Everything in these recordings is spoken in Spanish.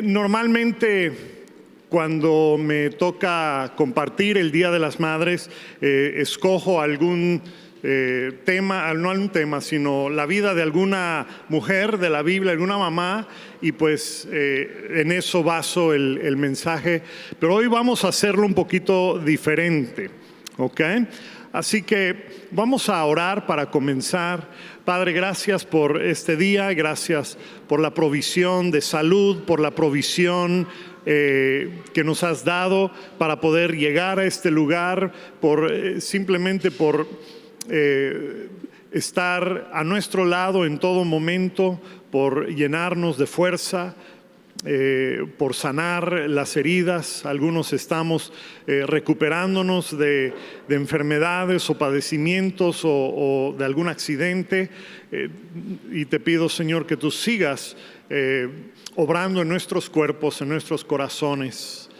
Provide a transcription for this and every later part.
Normalmente cuando me toca compartir el Día de las Madres, escojo algún tema, no algún tema, sino la vida de alguna mujer de la Biblia, alguna mamá, y pues en eso baso el mensaje. Pero hoy vamos a hacerlo un poquito diferente, ¿ok? Así que vamos a orar para comenzar. Padre, gracias por este día, gracias por la provisión de salud, por la provisión que nos has dado para poder llegar a este lugar, simplemente por estar a nuestro lado en todo momento, por llenarnos de fuerza, por sanar las heridas. Algunos estamos recuperándonos de enfermedades o padecimientos o de algún accidente, y te pido, Señor, que tú sigas obrando en nuestros cuerpos, en nuestros corazones,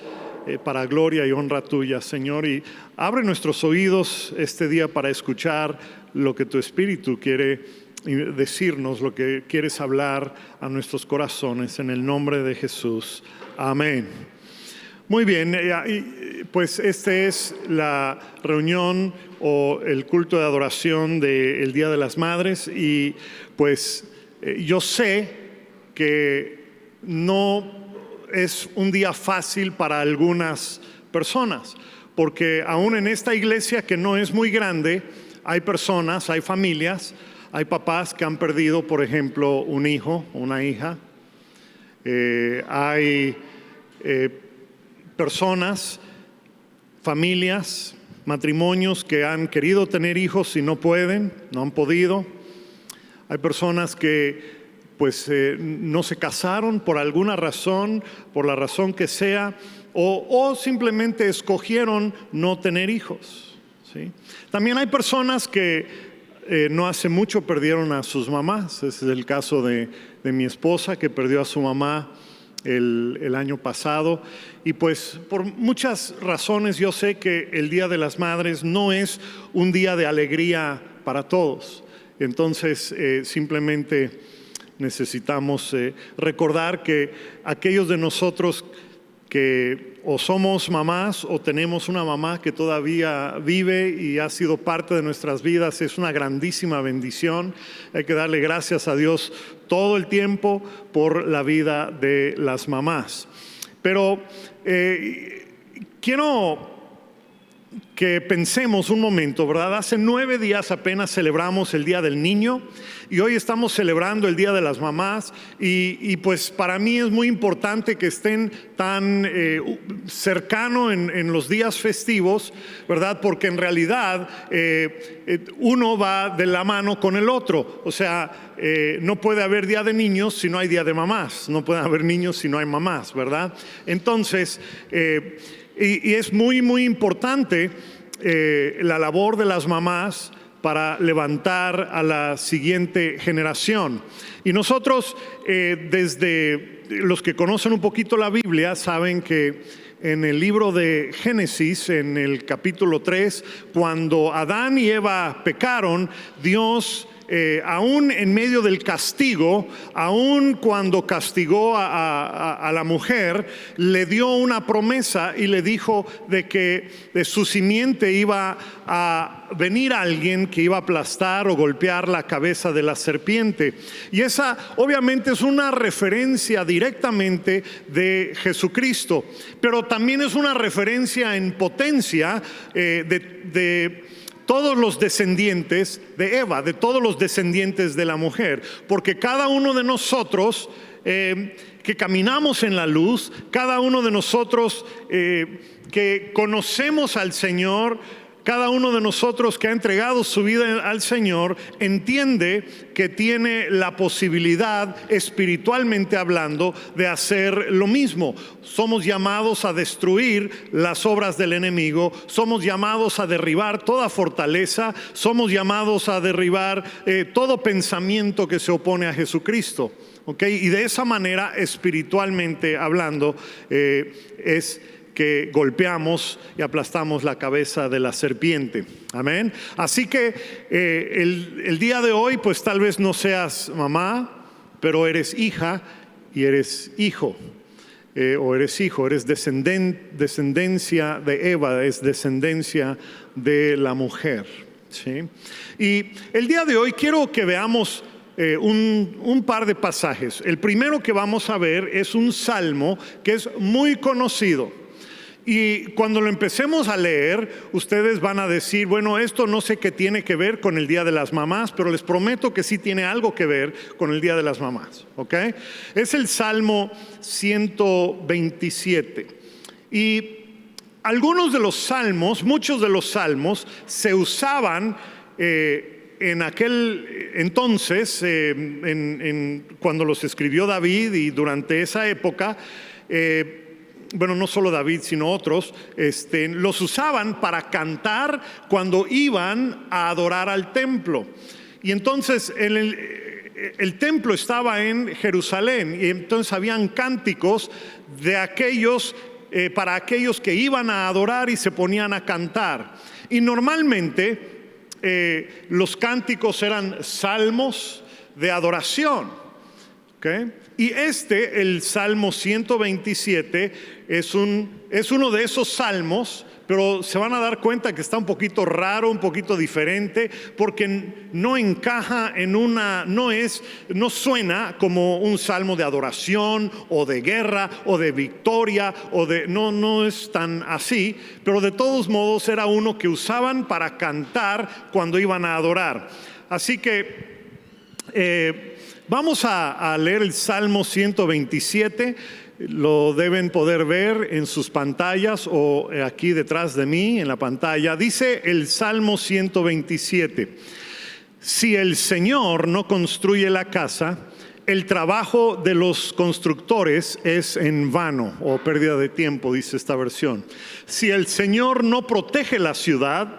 para gloria y honra tuya, Señor. Y abre nuestros oídos este día para escuchar lo que tu Espíritu quiere decirnos, lo que quieres hablar a nuestros corazones, en el nombre de Jesús. Amén. Muy bien, pues esta es la reunión o el culto de adoración del Día de las Madres, y pues yo sé que no es un día fácil para algunas personas, porque aún en esta iglesia, que no es muy grande, hay personas, hay familias, hay papás que han perdido, por ejemplo, un hijo, una hija. Hay personas, familias, matrimonios que han querido tener hijos y no pueden, no han podido. Hay personas que pues no se casaron por alguna razón, por la razón que sea, o simplemente escogieron no tener hijos, ¿sí? También hay personas que no hace mucho perdieron a sus mamás. Ese es el caso de mi esposa, que perdió a su mamá el año pasado. Y pues por muchas razones yo sé que el Día de las Madres no es un día de alegría para todos. Entonces simplemente necesitamos recordar que aquellos de nosotros que o somos mamás o tenemos una mamá que todavía vive y ha sido parte de nuestras vidas, es una grandísima bendición. Hay que darle gracias a Dios todo el tiempo por la vida de las mamás. Pero quiero que pensemos un momento, ¿verdad? Hace 9 días apenas celebramos el Día del Niño y hoy estamos celebrando el Día de las Mamás, y pues para mí es muy importante que estén tan cercano en los días festivos, ¿verdad? Porque en realidad uno va de la mano con el otro. O sea, no puede haber Día de Niños si no hay Día de Mamás, no puede haber niños si no hay mamás, ¿verdad? Entonces y es muy, muy importante la labor de las mamás para levantar a la siguiente generación. Y nosotros, desde los que conocen un poquito la Biblia, saben que en el libro de Génesis, en el capítulo 3, cuando Adán y Eva pecaron, Dios, aún en medio del castigo, aún cuando castigó a la mujer, le dio una promesa y le dijo de que de su simiente iba a venir alguien que iba a aplastar o golpear la cabeza de la serpiente. Y esa obviamente es una referencia directamente de Jesucristo, pero también es una referencia en potencia de todos los descendientes de Eva, de todos los descendientes de la mujer, porque cada uno de nosotros que caminamos en la luz, cada uno de nosotros que conocemos al Señor, cada uno de nosotros que ha entregado su vida al Señor, entiende que tiene la posibilidad, espiritualmente hablando, de hacer lo mismo. Somos llamados a destruir las obras del enemigo, somos llamados a derribar toda fortaleza, somos llamados a derribar todo pensamiento que se opone a Jesucristo. ¿Okay? Y de esa manera, espiritualmente hablando, es que golpeamos y aplastamos la cabeza de la serpiente. Amén. Así que el día de hoy, pues tal vez no seas mamá, pero eres hija, y eres hijo. Eres descendencia de Eva, es descendencia de la mujer, ¿sí? Y el día de hoy quiero que veamos un par de pasajes. El primero que vamos a ver es un salmo que es muy conocido. Y cuando lo empecemos a leer, ustedes van a decir, bueno, esto no sé qué tiene que ver con el Día de las Mamás, pero les prometo que sí tiene algo que ver con el Día de las Mamás, ¿ok? Es el Salmo 127. Y algunos de los salmos, muchos de los salmos, se usaban en aquel entonces, cuando los escribió David y durante esa época, bueno, no solo David, sino otros, los usaban para cantar cuando iban a adorar al templo. Y entonces el templo estaba en Jerusalén, y entonces habían cánticos de aquellos, para aquellos que iban a adorar y se ponían a cantar. Y normalmente los cánticos eran salmos de adoración, ¿okay? Y el Salmo 127, es uno de esos salmos, pero se van a dar cuenta que está un poquito raro, un poquito diferente, porque no encaja no suena como un salmo de adoración o de guerra o de victoria no es tan así, pero de todos modos era uno que usaban para cantar cuando iban a adorar. Así que vamos a leer el Salmo 127. Lo deben poder ver en sus pantallas o aquí detrás de mí en la pantalla. Dice el Salmo 127: si el Señor no construye la casa, el trabajo de los constructores es en vano, o pérdida de tiempo, dice esta versión. Si el Señor no protege la ciudad,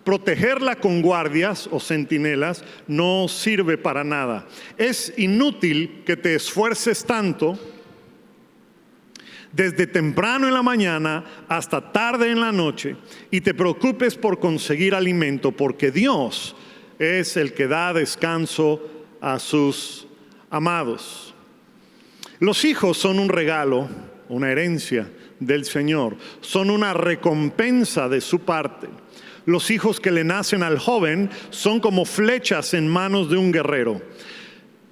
protegerla con guardias o centinelas no sirve para nada. Es inútil que te esfuerces tanto desde temprano en la mañana hasta tarde en la noche y te preocupes por conseguir alimento, porque Dios es el que da descanso a sus amados. Los hijos son un regalo, una herencia del Señor, son una recompensa de su parte. Los hijos que le nacen al joven son como flechas en manos de un guerrero.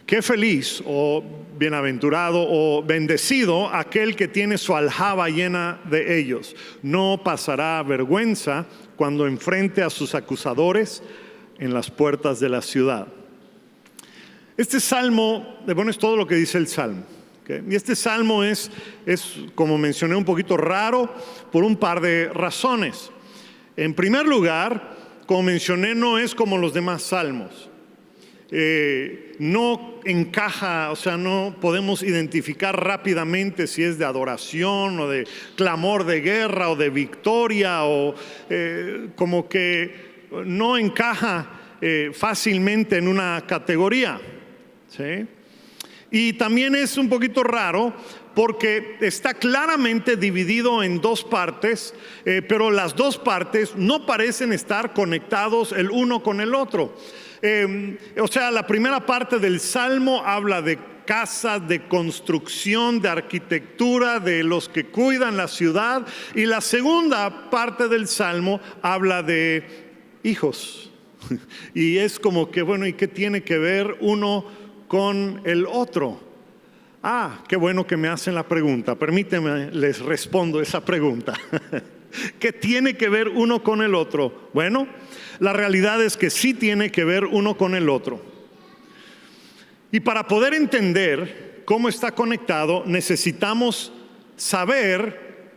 Qué feliz o bienaventurado o bendecido aquel que tiene su aljaba llena de ellos. No pasará vergüenza cuando enfrente a sus acusadores en las puertas de la ciudad. Este salmo, bueno, es todo lo que dice el salmo, ¿okay? Y este salmo es, como mencioné, un poquito raro por un par de razones. En primer lugar, como mencioné, no es como los demás salmos. No encaja, o sea, no podemos identificar rápidamente si es de adoración o de clamor de guerra o de victoria, o como que no encaja fácilmente en una categoría, ¿sí? Y también es un poquito raro porque está claramente dividido en dos partes, pero las dos partes no parecen estar conectados el uno con el otro. O sea, la primera parte del Salmo habla de casas, de construcción, de arquitectura, de los que cuidan la ciudad, y la segunda parte del Salmo habla de hijos. Y es como que, bueno, ¿y qué tiene que ver uno con el otro? Qué bueno que me hacen la pregunta. Permíteme, les respondo esa pregunta. ¿Qué tiene que ver uno con el otro? Bueno, la realidad es que sí tiene que ver uno con el otro. Y para poder entender cómo está conectado, necesitamos saber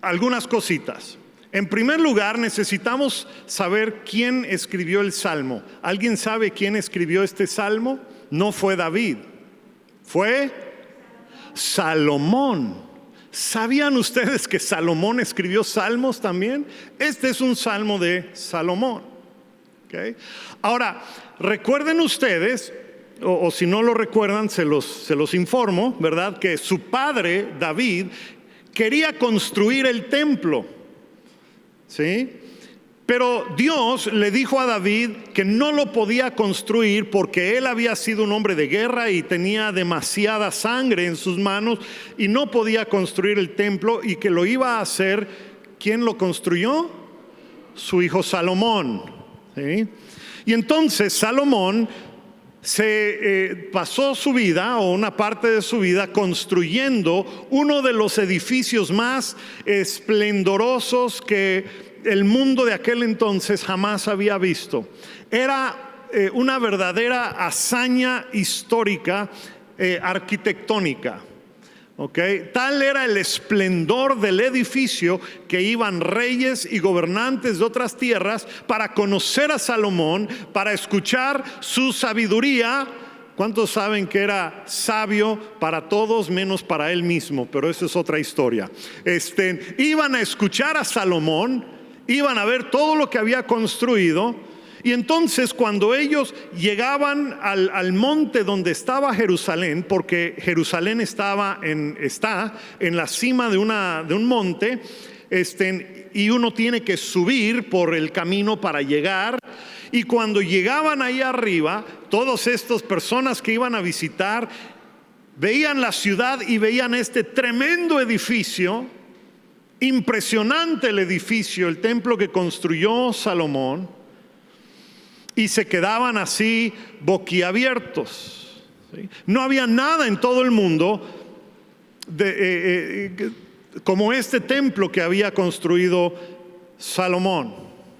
algunas cositas. En primer lugar, necesitamos saber quién escribió el Salmo. ¿Alguien sabe quién escribió este Salmo? No fue David, fue Salomón. ¿Sabían ustedes que Salomón escribió salmos también? Este es un salmo de Salomón, ¿okay? Ahora, recuerden ustedes, o si no lo recuerdan, se los informo, ¿verdad? Que su padre, David, quería construir el templo, ¿sí? Pero Dios le dijo a David que no lo podía construir porque él había sido un hombre de guerra y tenía demasiada sangre en sus manos y no podía construir el templo, y que lo iba a hacer. ¿Quién lo construyó? Su hijo Salomón, ¿sí? Y entonces Salomón pasó su vida, o una parte de su vida, construyendo uno de los edificios más esplendorosos que el mundo de aquel entonces jamás había visto. Era una verdadera hazaña histórica arquitectónica. Okay. Tal era el esplendor del edificio que iban reyes y gobernantes de otras tierras para conocer a Salomón, para escuchar su sabiduría. ¿Cuántos saben que era sabio para todos menos para él mismo? Pero eso es otra historia. Iban a escuchar a Salomón, iban a ver todo lo que había construido. Y entonces cuando ellos llegaban al monte donde estaba Jerusalén, porque Jerusalén está en la cima de un monte, y uno tiene que subir por el camino para llegar. Y cuando llegaban ahí arriba, todas estas personas que iban a visitar veían la ciudad y veían este tremendo edificio, impresionante el edificio, el templo que construyó Salomón. Y se quedaban así boquiabiertos, ¿sí? No había nada en todo el mundo como este templo que había construido Salomón,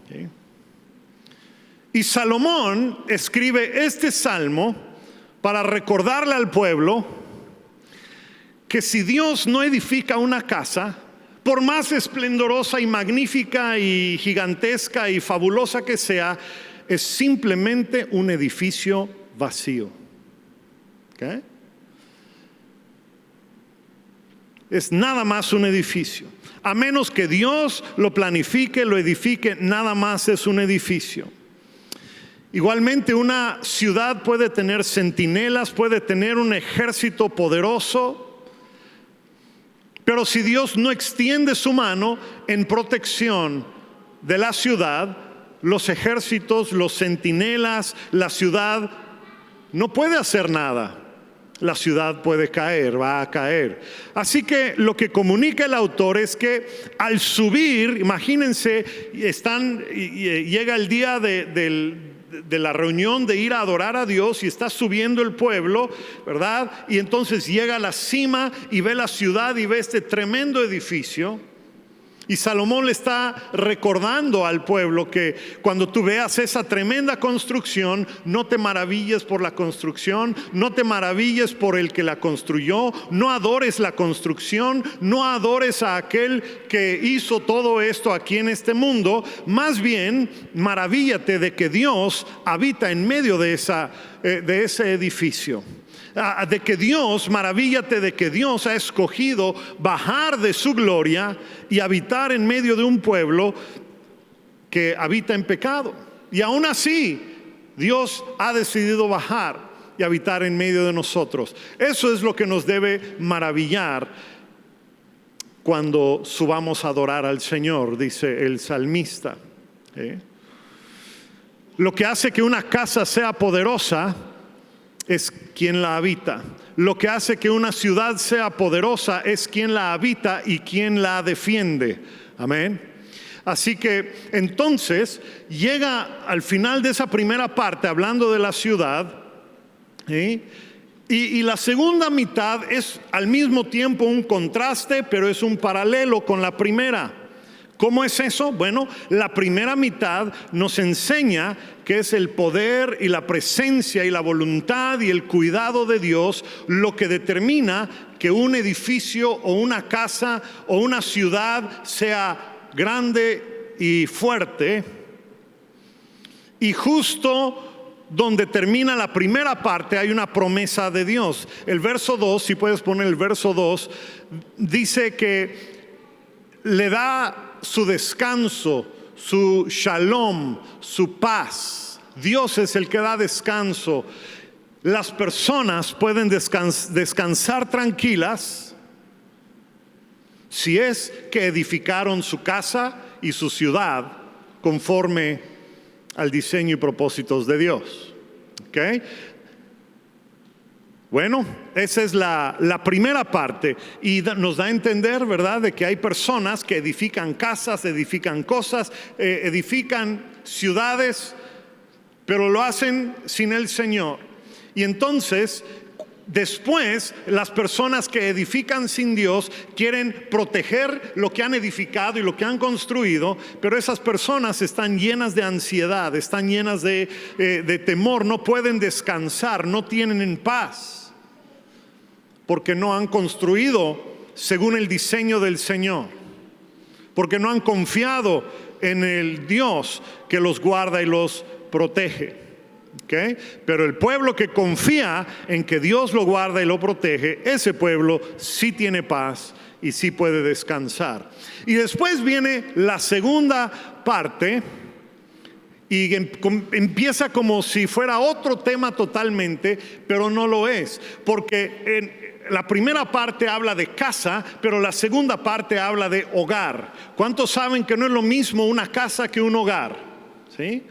¿sí? Y Salomón escribe este salmo para recordarle al pueblo que si Dios no edifica una casa, por más esplendorosa y magnífica y gigantesca y fabulosa que sea, es simplemente un edificio vacío. ¿Okay? Es nada más un edificio. A menos que Dios lo planifique, lo edifique, nada más es un edificio. Igualmente, una ciudad puede tener centinelas, puede tener un ejército poderoso, pero si Dios no extiende su mano en protección de la ciudad, los ejércitos, los centinelas, la ciudad no puede hacer nada. La ciudad puede caer, va a caer. Así que lo que comunica el autor es que al subir, imagínense, llega el día de la reunión de ir a adorar a Dios y está subiendo el pueblo, ¿verdad? Y entonces llega a la cima y ve la ciudad y ve este tremendo edificio. Y Salomón le está recordando al pueblo que cuando tú veas esa tremenda construcción, no te maravilles por la construcción, no te maravilles por el que la construyó, no adores la construcción, no adores a aquel que hizo todo esto aquí en este mundo. Más bien, maravíllate de que Dios habita en medio de ese edificio. Maravíllate de que Dios ha escogido bajar de su gloria y habitar en medio de un pueblo que habita en pecado. Y aún así, Dios ha decidido bajar y habitar en medio de nosotros. Eso es lo que nos debe maravillar cuando subamos a adorar al Señor, dice el salmista. Lo que hace que una casa sea poderosa es quien la habita. Lo que hace que una ciudad sea poderosa es quien la habita y quien la defiende. Amén. Así que entonces llega al final de esa primera parte hablando de la ciudad, ¿sí? Y la segunda mitad es al mismo tiempo un contraste, pero es un paralelo con la primera. ¿Cómo es eso? Bueno, la primera mitad nos enseña que es el poder y la presencia y la voluntad y el cuidado de Dios lo que determina que un edificio o una casa o una ciudad sea grande y fuerte. Y justo donde termina la primera parte hay una promesa de Dios. El verso 2, si puedes poner el verso 2, dice que le da su descanso, su shalom, su paz. Dios es el que da descanso. Las personas pueden descansar tranquilas si es que edificaron su casa y su ciudad conforme al diseño y propósitos de Dios. ¿Okay? Bueno, esa es la primera parte y nos da a entender, ¿verdad?, de que hay personas que edifican casas, edifican cosas, edifican ciudades, pero lo hacen sin el Señor. Y entonces, después, las personas que edifican sin Dios quieren proteger lo que han edificado y lo que han construido, pero esas personas están llenas de ansiedad, están llenas de temor, no pueden descansar, no tienen paz, porque no han construido según el diseño del Señor, porque no han confiado en el Dios que los guarda y los protege. ¿Okay? Pero el pueblo que confía en que Dios lo guarda y lo protege, ese pueblo sí tiene paz y sí puede descansar. Y después viene la segunda parte y empieza como si fuera otro tema totalmente, pero no lo es, porque la primera parte habla de casa, pero la segunda parte habla de hogar. ¿Cuántos saben que no es lo mismo una casa que un hogar? ¿Sí?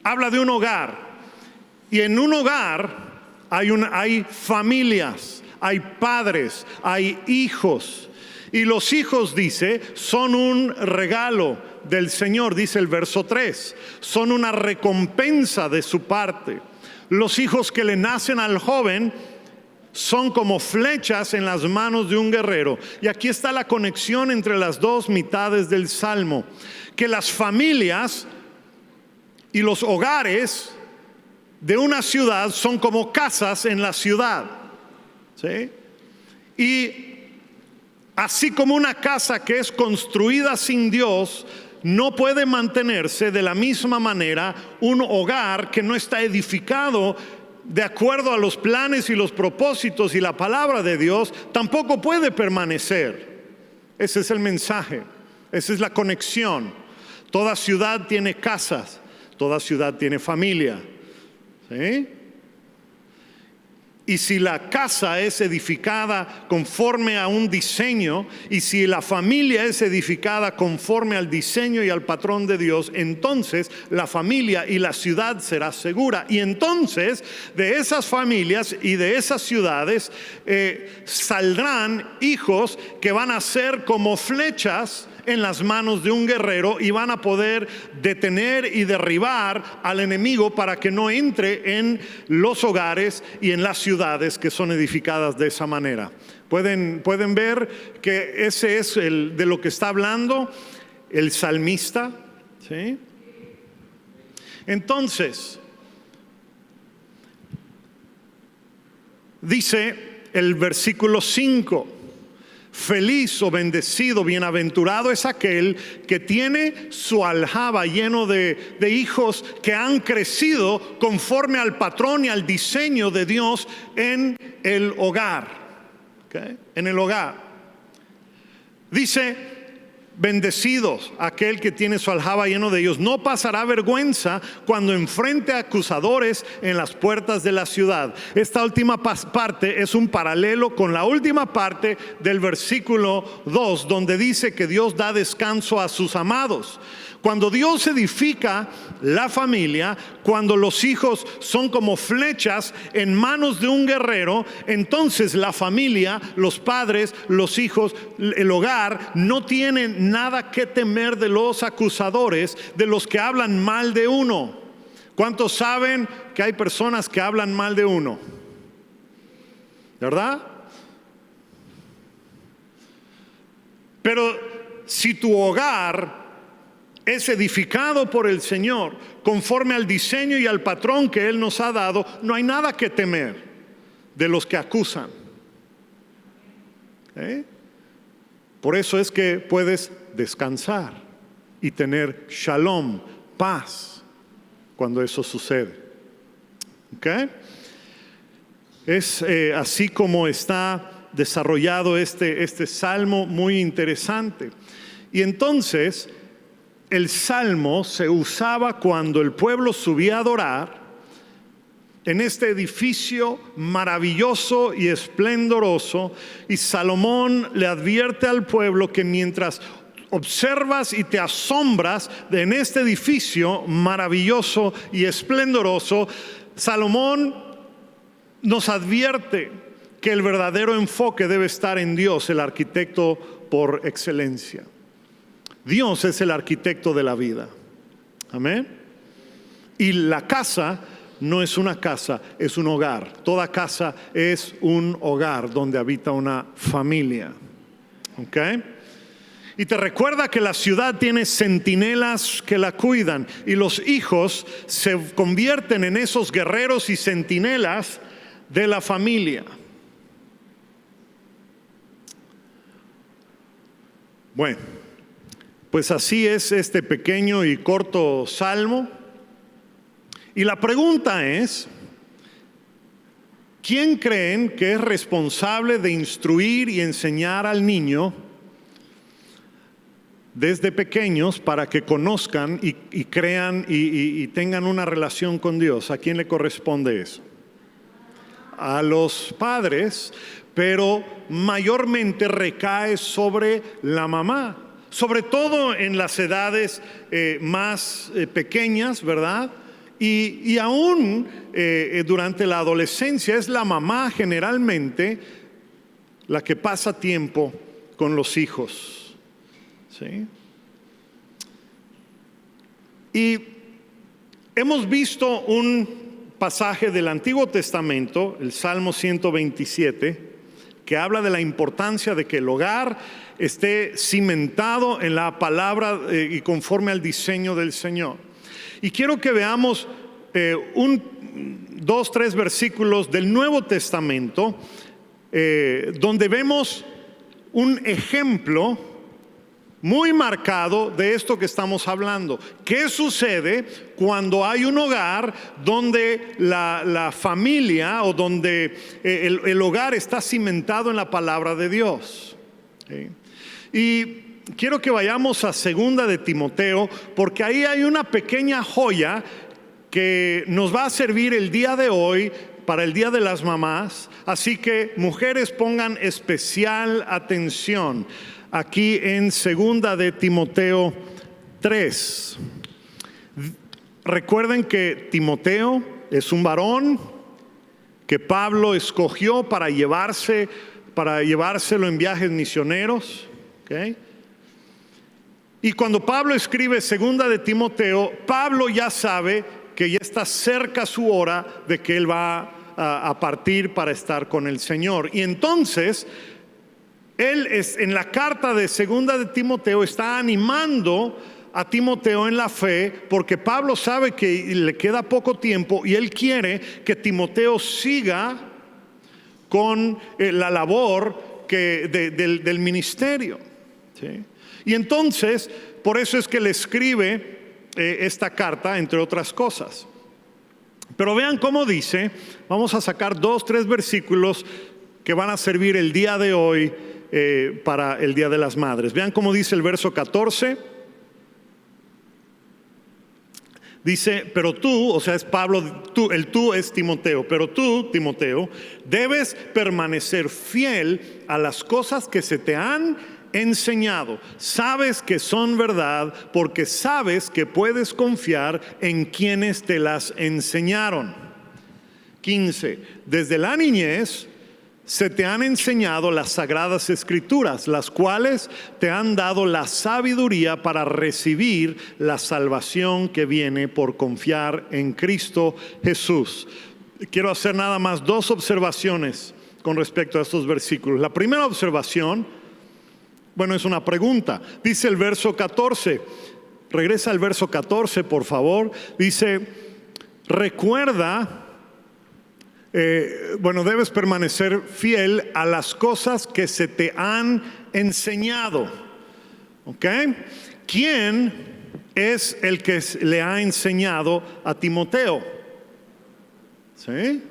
Habla de un hogar, y en un hogar hay familias, hay padres, hay hijos, y los hijos, dice, son un regalo del Señor, dice el verso 3, son una recompensa de su parte. Los hijos que le nacen al joven son como flechas en las manos de un guerrero. Y aquí está la conexión entre las dos mitades del Salmo, que las familias y los hogares de una ciudad son como casas en la ciudad, ¿sí? Y así como una casa que es construida sin Dios no puede mantenerse, de la misma manera un hogar que no está edificado de acuerdo a los planes y los propósitos y la palabra de Dios tampoco puede permanecer. Ese es el mensaje, esa es la conexión. Toda ciudad tiene casas, toda ciudad tiene familia, ¿sí? Y si la casa es edificada conforme a un diseño, y si la familia es edificada conforme al diseño y al patrón de Dios, entonces la familia y la ciudad será segura. Y entonces de esas familias y de esas ciudades saldrán hijos que van a ser como flechas en las manos de un guerrero y van a poder detener y derribar al enemigo para que no entre en los hogares y en las ciudades que son edificadas de esa manera. Pueden ver que ese es de lo que está hablando el salmista, ¿sí? Entonces, dice el versículo 5: feliz o bendecido, bienaventurado es aquel que tiene su aljaba lleno de hijos que han crecido conforme al patrón y al diseño de Dios en el hogar. ¿Okay? En el hogar. Dice: bendecidos aquel que tiene su aljaba lleno de ellos, no pasará vergüenza cuando enfrente a acusadores en las puertas de la ciudad. Esta última parte es un paralelo con la última parte del versículo 2, donde dice que Dios da descanso a sus amados. Cuando Dios edifica la familia, cuando los hijos son como flechas en manos de un guerrero, entonces la familia, los padres, los hijos, el hogar no tienen nada que temer de los acusadores, de los que hablan mal de uno. ¿Cuántos saben que hay personas que hablan mal de uno? ¿Verdad? Pero si tu hogar es edificado por el Señor conforme al diseño y al patrón que Él nos ha dado, no hay nada que temer de los que acusan. Por eso es que puedes descansar y tener shalom, paz, cuando eso sucede. ¿Okay? Es así como está desarrollado este salmo, muy interesante. Y entonces el salmo se usaba cuando el pueblo subía a adorar en este edificio maravilloso y esplendoroso, y Salomón le advierte al pueblo que mientras observas y te asombras en este edificio maravilloso y esplendoroso, Salomón nos advierte que el verdadero enfoque debe estar en Dios, el arquitecto por excelencia. Dios es el arquitecto de la vida. Amén. Y la casa no es una casa, es un hogar. Toda casa es un hogar donde habita una familia. ¿Ok? Y te recuerda que la ciudad tiene centinelas que la cuidan, y los hijos se convierten en esos guerreros y centinelas de la familia. Bueno, pues así es este pequeño y corto salmo. Y la pregunta es, ¿quién creen que es responsable de instruir y enseñar al niño desde pequeños para que conozcan y crean y tengan una relación con Dios? ¿A quién le corresponde eso? A los padres, pero mayormente recae sobre la mamá, sobre todo en las edades más pequeñas, ¿verdad? Y aún durante la adolescencia es la mamá generalmente la que pasa tiempo con los hijos. ¿Sí? Y hemos visto un pasaje del Antiguo Testamento, el Salmo 127, que habla de la importancia de que el hogar esté cimentado en la palabra y conforme al diseño del Señor. Y quiero que veamos 2, 3 versículos del Nuevo Testamento donde vemos un ejemplo muy marcado de esto que estamos hablando. ¿Qué sucede cuando hay un hogar donde la familia o donde el hogar está cimentado en la palabra de Dios? ¿Sí? Y quiero que vayamos a 2 de Timoteo, porque ahí hay una pequeña joya que nos va a servir el día de hoy para el Día de las Mamás. Así que mujeres, pongan especial atención aquí en 2 de Timoteo 3. Recuerden que Timoteo es un varón que Pablo escogió para llevárselo en viajes misioneros. ¿Okay? Y cuando Pablo escribe 2 de Timoteo, Pablo ya sabe que ya está cerca su hora de que él va a partir para estar con el Señor. Y entonces él en la carta de 2 de Timoteo está animando a Timoteo en la fe, porque Pablo sabe que le queda poco tiempo y él quiere que Timoteo siga con la labor del ministerio. ¿Sí? Y entonces, por eso es que le escribe esta carta, entre otras cosas. Pero vean cómo dice. Vamos a sacar 2, 3 versículos que van a servir el día de hoy para el Día de las Madres. Vean cómo dice el verso 14. Dice, pero tú, o sea es Pablo, el tú es Timoteo, pero tú, Timoteo, debes permanecer fiel a las cosas que se te han enseñado. Sabes que son verdad, porque sabes que puedes confiar en quienes te las enseñaron. 15. Desde la niñez se te han enseñado las sagradas escrituras, las cuales te han dado la sabiduría para recibir la salvación que viene por confiar en Cristo Jesús. Quiero hacer nada más 2 observaciones con respecto a estos versículos. La primera observación, bueno, es una pregunta. Dice el verso 14, regresa al verso 14 por favor. Dice, recuerda, debes permanecer fiel a las cosas que se te han enseñado. ¿Ok? ¿Quién es el que le ha enseñado a Timoteo? ¿Sí?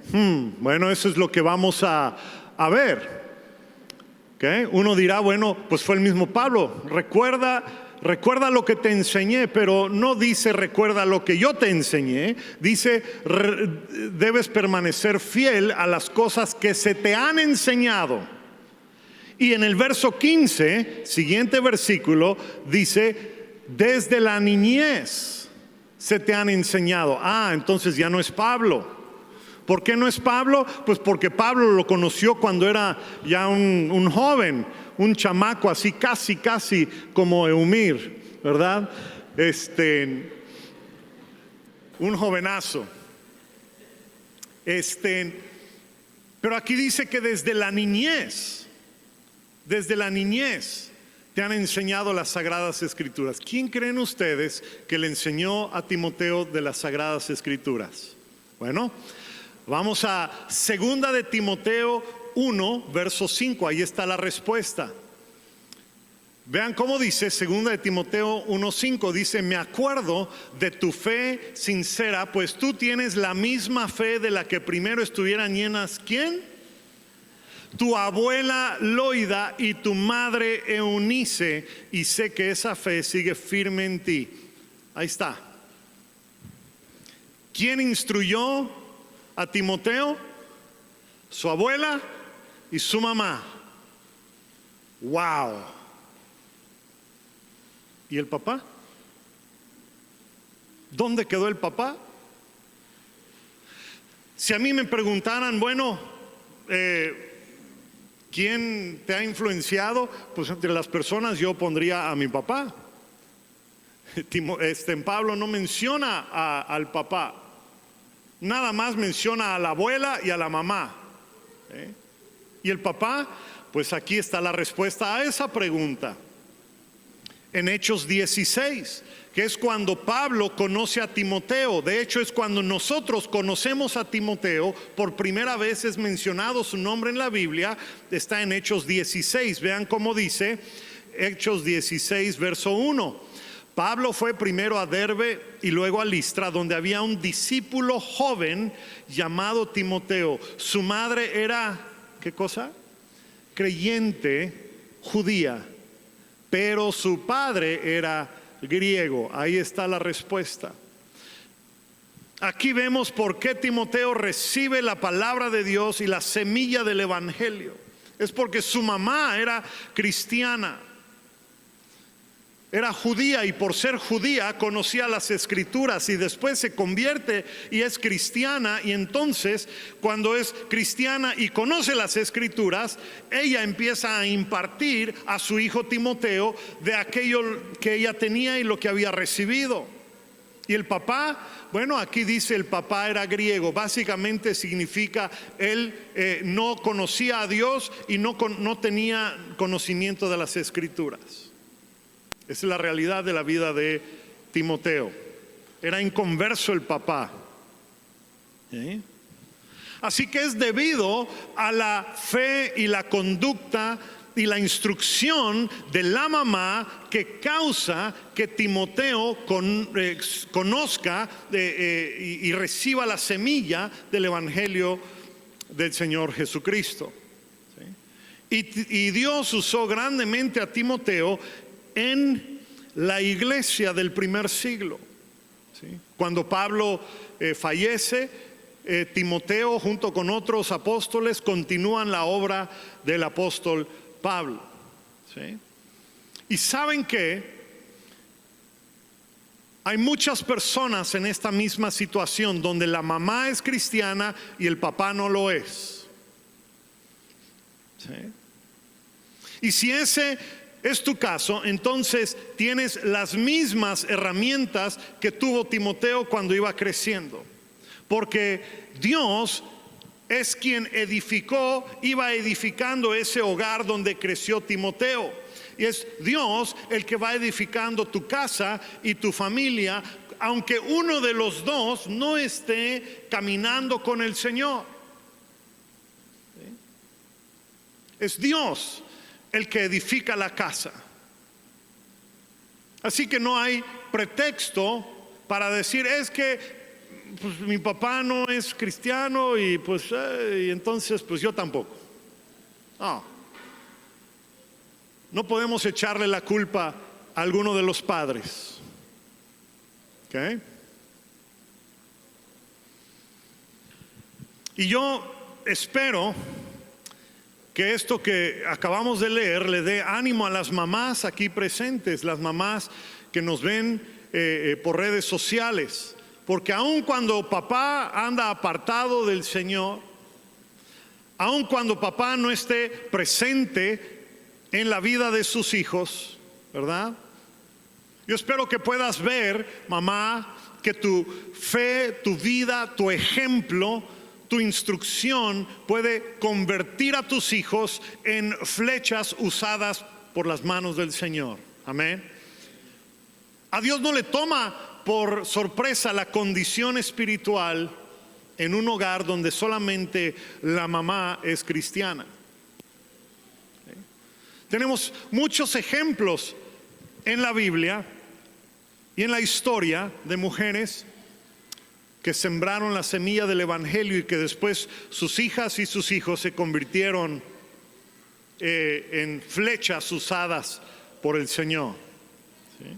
Bueno, eso es lo que vamos a ver. ¿Okay? Uno dirá, bueno, pues fue el mismo Pablo. Recuerda lo que te enseñé, pero no dice recuerda lo que yo te enseñé. Dice debes permanecer fiel a las cosas que se te han enseñado. Y en el verso 15, siguiente versículo, dice, desde la niñez se te han enseñado. Entonces ya no es Pablo. ¿Por qué no es Pablo? Pues porque Pablo lo conoció cuando era ya un joven, un chamaco así casi como Eumir, ¿verdad? Un jovenazo. Pero aquí dice que desde la niñez te han enseñado las Sagradas Escrituras. ¿Quién creen ustedes que le enseñó a Timoteo de las Sagradas Escrituras? Bueno, vamos a 2 de Timoteo 1, verso 5. Ahí está la respuesta. Vean cómo dice 2 de Timoteo 1:5, dice, me acuerdo de tu fe sincera, pues tú tienes la misma fe de la que primero estuvieran llenas, ¿quién? Tu abuela Loida y tu madre Eunice, y sé que esa fe sigue firme en ti. Ahí está. ¿Quién instruyó a Timoteo? Su abuela y su mamá. ¡Wow! ¿Y el papá? ¿Dónde quedó el papá? Si a mí me preguntaran, bueno, ¿quién te ha influenciado? Pues entre las personas yo pondría a mi papá. Pablo no menciona al papá, nada más menciona a la abuela y a la mamá. ¿Y el papá? Pues aquí está la respuesta a esa pregunta. En Hechos 16, que es cuando Pablo conoce a Timoteo. De hecho, es cuando nosotros conocemos a Timoteo. Por primera vez es mencionado su nombre en la Biblia. Está en Hechos 16. Vean cómo dice Hechos 16, verso 1. Pablo fue primero a Derbe y luego a Listra, donde había un discípulo joven llamado Timoteo. Su madre era, ¿qué cosa? Creyente judía, pero su padre era griego. Ahí está la respuesta. Aquí vemos por qué Timoteo recibe la palabra de Dios y la semilla del evangelio. Es porque su mamá era cristiana, era judía, y por ser judía conocía las escrituras, y después se convierte y es cristiana. Y entonces, cuando es cristiana y conoce las escrituras, ella empieza a impartir a su hijo Timoteo de aquello que ella tenía y lo que había recibido. Y el papá, bueno, aquí dice el papá era griego. Básicamente significa él no conocía a Dios y no tenía conocimiento de las escrituras. Esa es la realidad de la vida de Timoteo. Era inconverso el papá. Así que es debido a la fe y la conducta y la instrucción de la mamá que causa que Timoteo conozca y reciba la semilla del evangelio del Señor Jesucristo. Y Dios usó grandemente a Timoteo en la iglesia del primer siglo. Cuando Pablo fallece, Timoteo junto con otros apóstoles continúan la obra del apóstol Pablo. Y saben que hay muchas personas en esta misma situación donde la mamá es cristiana y el papá no lo es. Y si ese es tu caso, entonces tienes las mismas herramientas que tuvo Timoteo cuando iba creciendo, porque Dios es quien iba edificando ese hogar donde creció Timoteo, y es Dios el que va edificando tu casa y tu familia, aunque uno de los dos no esté caminando con el Señor. Es Dios el que edifica la casa. Así que no hay pretexto para decir, es que pues, mi papá no es cristiano y pues y entonces pues yo tampoco. No podemos echarle la culpa a alguno de los padres. Y yo espero que esto que acabamos de leer le dé ánimo a las mamás aquí presentes, las mamás que nos ven por redes sociales, porque aun cuando papá anda apartado del Señor, aun cuando papá no esté presente en la vida de sus hijos, ¿verdad? Yo espero que puedas ver, mamá, que tu fe, tu vida, tu ejemplo, tu instrucción puede convertir a tus hijos en flechas usadas por las manos del Señor. Amén. A Dios no le toma por sorpresa la condición espiritual en un hogar donde solamente la mamá es cristiana. Tenemos muchos ejemplos en la Biblia y en la historia de mujeres que sembraron la semilla del evangelio y que después sus hijas y sus hijos se convirtieron en flechas usadas por el Señor. ¿Sí?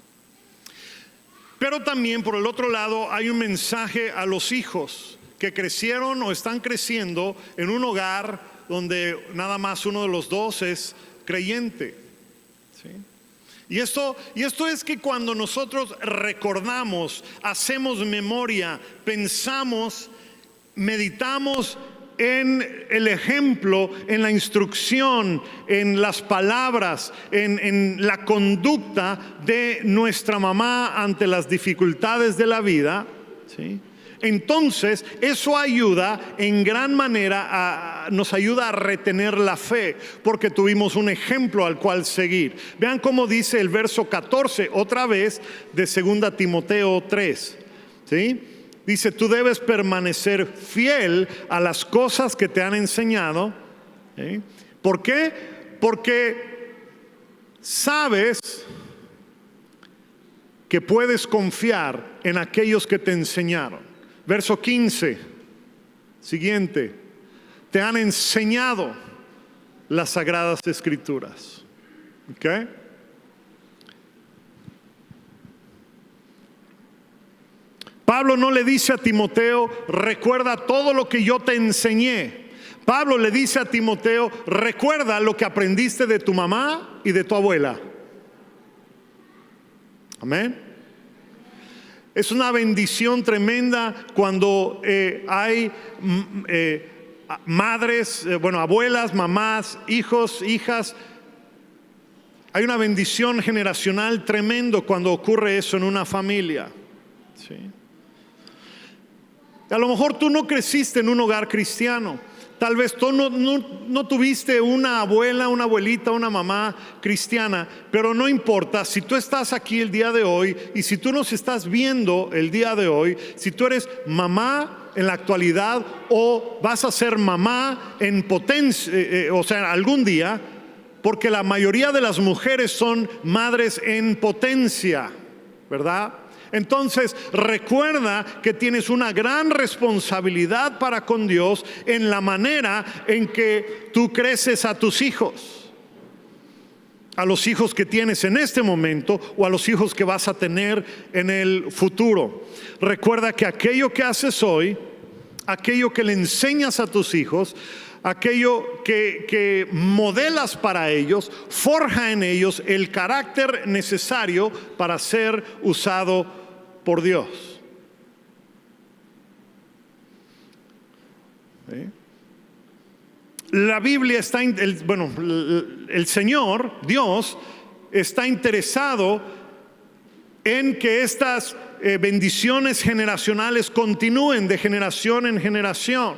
Pero también por el otro lado hay un mensaje a los hijos que crecieron o están creciendo en un hogar donde nada más uno de los dos es creyente. ¿Sí? Y esto es que cuando nosotros recordamos, hacemos memoria, pensamos, meditamos en el ejemplo, en la instrucción, en las palabras, en la conducta de nuestra mamá ante las dificultades de la vida, ¿sí? Entonces eso ayuda en gran manera, nos ayuda a retener la fe, porque tuvimos un ejemplo al cual seguir. Vean cómo dice el verso 14 otra vez de 2 Timoteo 3, ¿sí? Dice: tú debes permanecer fiel a las cosas que te han enseñado. ¿Sí? ¿Por qué? Porque sabes que puedes confiar en aquellos que te enseñaron. Verso 15, siguiente: te han enseñado las sagradas escrituras. ¿Ok? Pablo no le dice a Timoteo: recuerda todo lo que yo te enseñé. Pablo le dice a Timoteo: recuerda lo que aprendiste de tu mamá y de tu abuela. Amén. Es una bendición tremenda cuando hay madres, abuelas, mamás, hijos, hijas. Hay una bendición generacional tremendo cuando ocurre eso en una familia. ¿Sí? A lo mejor tú no creciste en un hogar cristiano. Tal vez tú no tuviste una abuela, una abuelita, una mamá cristiana, pero no importa. Si tú estás aquí el día de hoy y si tú nos estás viendo el día de hoy, si tú eres mamá en la actualidad o vas a ser mamá en potencia, algún día, porque la mayoría de las mujeres son madres en potencia, ¿verdad? Entonces recuerda que tienes una gran responsabilidad para con Dios en la manera en que tú creces a tus hijos, a los hijos que tienes en este momento o a los hijos que vas a tener en el futuro. Recuerda que aquello que haces hoy, aquello que le enseñas a tus hijos, aquello que modelas para ellos, forja en ellos el carácter necesario para ser usado por Dios. ¿Sí? La Biblia está, el Señor, Dios, está interesado en que estas bendiciones generacionales continúen de generación en generación.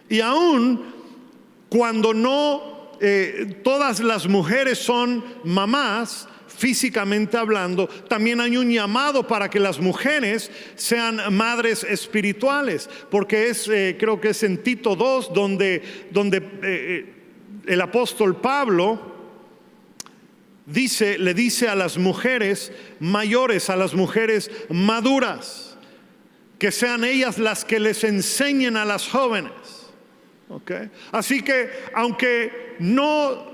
Y aún cuando no todas las mujeres son mamás, físicamente hablando, también hay un llamado para que las mujeres sean madres espirituales, porque creo que es en Tito 2 donde el apóstol Pablo le dice a las mujeres mayores, a las mujeres maduras, que sean ellas las que les enseñen a las jóvenes. ¿Okay? Así que aunque no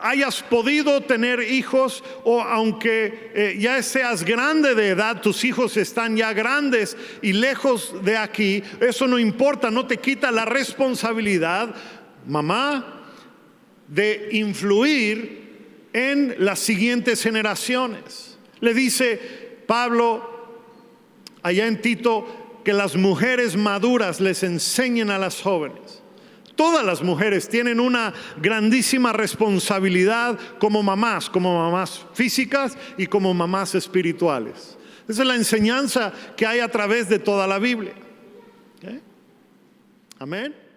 hayas podido tener hijos o aunque ya seas grande de edad, tus hijos están ya grandes y lejos de aquí, eso no importa, no te quita la responsabilidad, mamá, de influir en las siguientes generaciones. Le dice Pablo allá en Tito que las mujeres maduras les enseñen a las jóvenes. Todas las mujeres tienen una grandísima responsabilidad como mamás físicas y como mamás espirituales. Esa es la enseñanza que hay a través de toda la Biblia. ¿Okay? Amén.